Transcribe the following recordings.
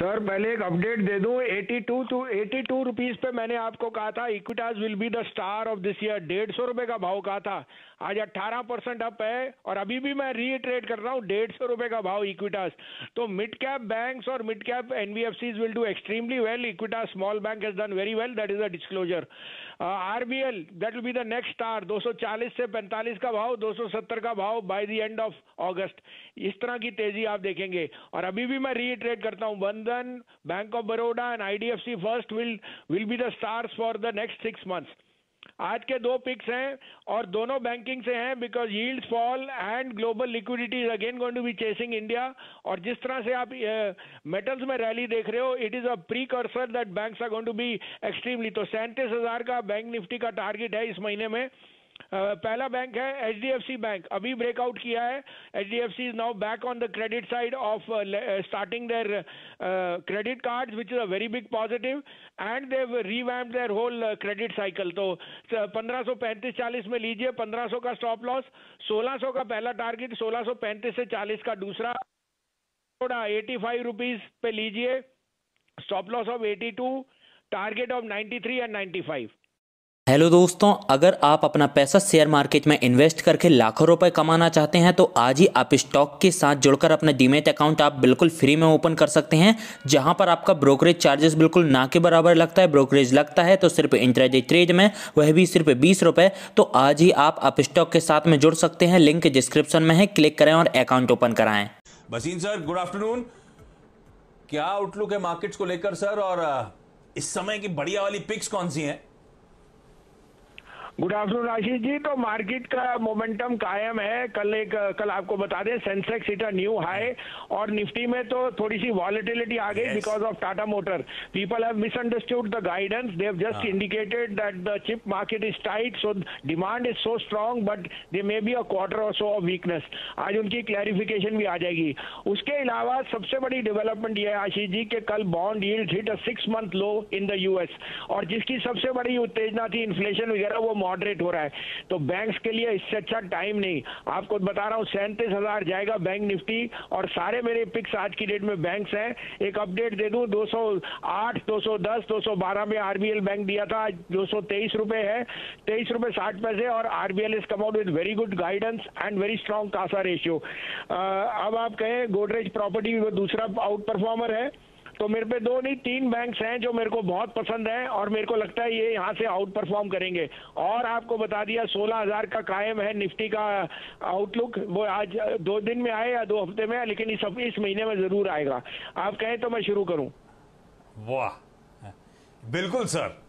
Sir पहले एक update दे दूं, 82 रुपीज पे मैंने आपको कहा था Equitas will be the star of this year. 150 रुपए का भाव कहा था, आज 18% अप है। और अभी भी मैं रीइटरेट कर रहा हूं, 150 रुपए का भाव इक्विटास। तो मिड कैप बैंक्स और mid cap NBFCs will do extremely well. Equitas small bank has done very well, that is a disclosure. RBL that will be the next star, 240 से 45 का भाव, 270 का भाव बाय द एंड ऑफ अगस्त। इस तरह की तेजी आप देखेंगे। और अभी भी मैं रीइटरेट करता हूं, बंधन, bank of Baroda and IDFC first will be the stars for the next 6 months. आज के दो पिक्स हैं और दोनों बैंकिंग से हैं, because yields fall and global liquidity is again going to be chasing India. और जिस तरह से आप मेटल्स में रैली देख रहे हो, it is a precursor that banks are going to be extremely. तो 37,000 का बैंक निफ्टी का टारगेट है इस महीने में। पहला बैंक है एचडीएफसी बैंक, अभी ब्रेकआउट किया है। HDFC is now back on the credit side of starting their credit cards, which is a very big positive, and they revamped their whole credit cycle. तो 1535-40 में लीजिए 1500 का स्टॉप लॉस, 1600 का पहला target, 1635 से 40 का दूसरा। थोड़ा 85 रुपीज पे लीजिए, stop loss of 82, target of 93 and 95। Hello दोस्तों, अगर आप अपना पैसा शेयर मार्केट में इन्वेस्ट करके लाखों रुपए कमाना चाहते हैं तो आज ही आप स्टॉक के साथ जुड़कर अपना डीमैट अकाउंट आप बिल्कुल फ्री में ओपन कर सकते हैं, जहां पर आपका ब्रोकरेज चार्जेस बिल्कुल ना के बराबर लगता है। ब्रोकरेज लगता है तो सिर्फ इंट्राडे ट्रेड में, वह भी सिर्फ 20 रुपये। तो आज ही आप स्टॉक के साथ में जुड़ सकते हैं, लिंक डिस्क्रिप्शन में है, क्लिक करें और अकाउंट ओपन कराएं। Bhasin sir, good afternoon. क्या आउटलुक है मार्केट्स को लेकर सर, और इस समय की बढ़िया वाली पिक्स कौन सी हैं? Good afternoon Ashish ji. तो मार्केट का मोमेंटम कायम है। कल आपको बता दें Sensex hit a new high, और निफ्टी में तो थोड़ी सी वॉलेटिलिटी आ गई because of Tata motor. People have misunderstood the guidance, they have just indicated that the chip market is tight, so demand is so strong, but they may be a quarter और सो of weakness. आज उनकी clarification भी आ जाएगी। उसके अलावा सबसे बड़ी development यह है आशीष जी कि कल bond yield hit a 6 month low in the US, और जिसकी सबसे बड़ी उत्तेजना थी इन्फ्लेशन वगैरह, वो मॉडरेट हो रहा है। तो बैंक्स के लिए इससे अच्छा टाइम नहीं। आपको बता रहा हूं 37,000 जाएगा बैंक निफ्टी, और सारे मेरे पिक्स आज की डेट में बैंक्स हैं। एक अपडेट दे दूं, 208, 210, 212 में आरबीएल बैंक दिया था, आज 223 रुपए है, 23 रुपए 60 पैसे। और RBL is come out with very good guidance and very strong Kasa ratio. अब आप कहें गोदरेज प्रॉपर्टी वो दूसरा आउट परफॉर्मर है। तो मेरे पे 2 नहीं 3 बैंक्स हैं जो मेरे को बहुत पसंद है, और मेरे को लगता है ये यहाँ से आउट परफॉर्म करेंगे। और आपको बता दिया 16,000 का कायम है निफ्टी का आउटलुक। वो आज 2 दिन में आए या 2 हफ्ते में, लेकिन इस महीने में जरूर आएगा। आप कहें तो मैं शुरू करूं? वाह, बिल्कुल सर।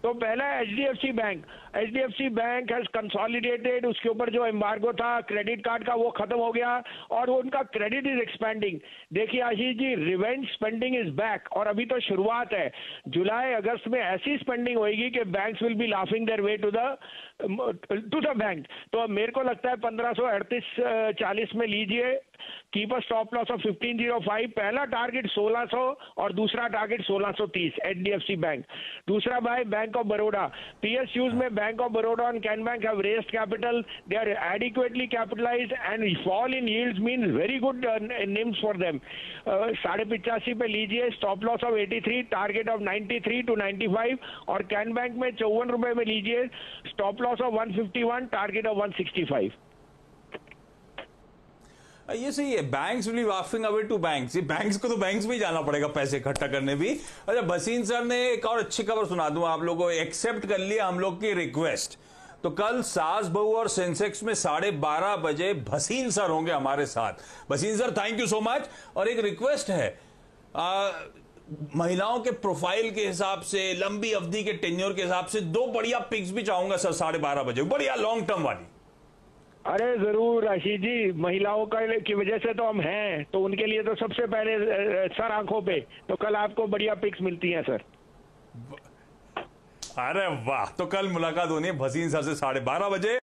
तो पहला एचडीएफसी बैंक हैज कंसोलिडेटेड। उसके ऊपर जो एम्बार्गो था क्रेडिट कार्ड का, वो खत्म हो गया, और उनका क्रेडिट इज एक्सपेंडिंग। देखिए Ashish ji, revenge spending is back, और अभी तो शुरुआत है। जुलाई अगस्त में ऐसी स्पेंडिंग होगी कि banks will be laughing their way to the bank. तो मेरे को लगता है 1538-40 में लीजिए, keep a stop loss of 1505। पहला टारगेट 1600 और दूसरा टारगेट 1630 एचडीएफसी बैंक। दूसरा buy bank of Baroda. PSUs में bank of Baroda and Can Bank have raised capital. They are adequately capitalized, and fall in yields means very good NIMs for them. 85 पे लीजिए, stop loss of 83, target of 93 to 95। और can bank में 54 रुपए में लीजिए, stop loss of 151, target of 165। ये सही है। Banks will be laughing away to banks. ये बैंक्स को तो बैंक्स में ही जाना पड़ेगा पैसे इकट्ठा करने भी। अच्छा, भसीन सर ने एक और अच्छी खबर सुना दूं आप लोगों को। एक्सेप्ट कर लिया हम लोग की रिक्वेस्ट, तो कल सास बहू और सेंसेक्स में 12:30 बजे भसीन सर होंगे हमारे साथ। Bhasin sir, thank you so much. और एक रिक्वेस्ट है, महिलाओं के प्रोफाइल के हिसाब से, लंबी अवधि के टेन्योर के हिसाब से 2 बढ़िया पिक्स भी चाहूंगा सर 12:30 बजे, बढ़िया लॉन्ग टर्म वाली। अरे जरूर आशीष जी, महिलाओं की वजह से तो हम हैं, तो उनके लिए तो सबसे पहले सर आंखों पे। तो कल आपको बढ़िया पिक्स मिलती हैं सर। अरे वाह, तो कल मुलाकात होनी है भसीन सर से 12:30 बजे।